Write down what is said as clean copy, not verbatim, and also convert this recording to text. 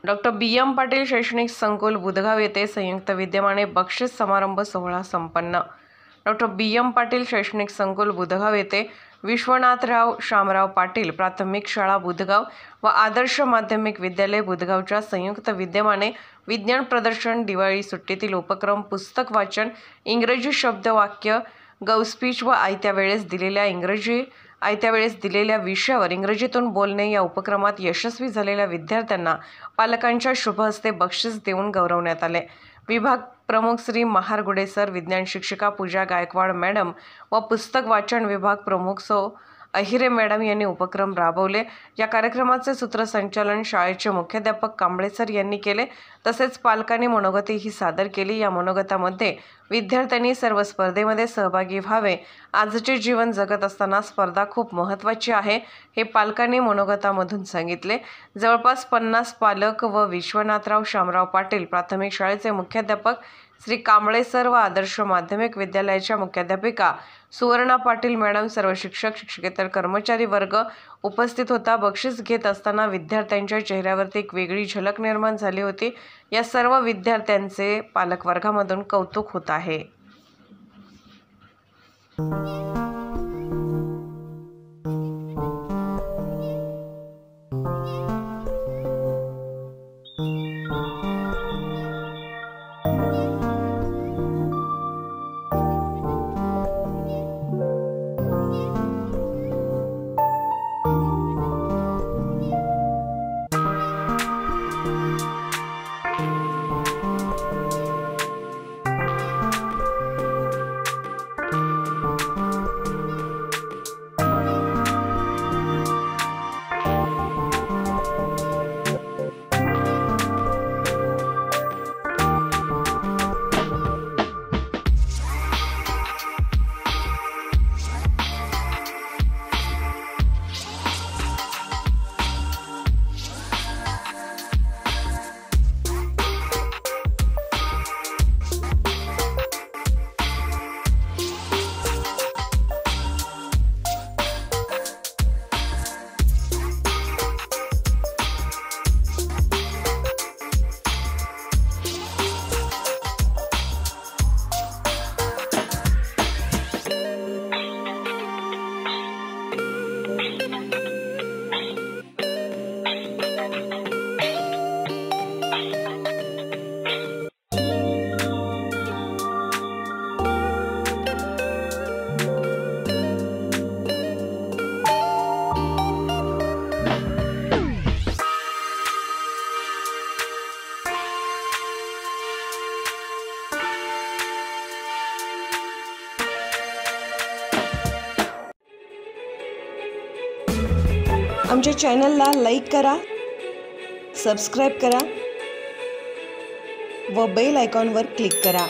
Doctor BM. Patil शैक्षणिक संकुल बुधगाव येथे संयुक्त विद्यमाने बक्षीस समारंभ सोहळा संपन्न। Doctor BM. पाटील शैक्षणिक संकुल बुधगाव येथे विश्वनाथराव शामराव पाटील प्राथमिक शाळा बुधगाव व आदर्श माध्यमिक विद्यालय बुधगावच्या संयुक्त विद्यमाने विज्ञान प्रदर्शन, दिवाळी सुट्टीतील उपक्रम, पुस्तक वाचन, इंग्रजी शब्द वाक्य, गौस्पीच व आयत्या वेळेस दिलेल्या विषयावर इंग्रजीतून बोलणे या उपक्रमात यशस्वी झालेल्या विद्यार्थ्यांना पालकांच्या शुभ हस्ते बक्षीस देऊन गौरवण्यात आले। विभाग प्रमुख श्री महारगुडे सर, विज्ञान शिक्षिका पूजा गायकवाड मॅडम व पुस्तक वाचन विभाग प्रमुख सौ अहिरे मॅडम यांनी उपक्रम राबवले। या कार्यक्रमाचे सूत्रसंचालन शाळेचे मुख्याध्यापक कांबळे सर यांनी केले। तसेच पालकांनी मनोगतीही सादर केली। या मनोगतामध्ये विद्यार्थ्यांनी सर्व स्पर्धेमध्ये सहभागी व्हावे। आजचे जीवन जगत असताना स्पर्धा खूप महत्त्वाची आहे हे पालकांनी मनोगतामधून सांगितले। जवळपास 50 पालक व विश्वनाथराव शामराव पाटील प्राथमिक शाळेचे मुख्याध्यापक श्री कांबळे सर व आदर्श माध्यमिक विद्यालयाच्या मुख्याध्यापिका सुवर्णा पाटील मॅडम, सर्व शिक्षक शिक्षकेतर कर्मचारी वर्ग उपस्थित होता। बक्षीस घेत असताना विद्यार्थ्यांच्या चेहऱ्यावरती एक वेगळी झलक निर्माण झाली होती। या सर्व विद्यार्थ्यांचे पालकवर्गामधून कौतुक होत आहे। आमच्या चॅनलला लाईक करा, सबस्क्राईब करा व बेल आयकॉनवर क्लिक करा।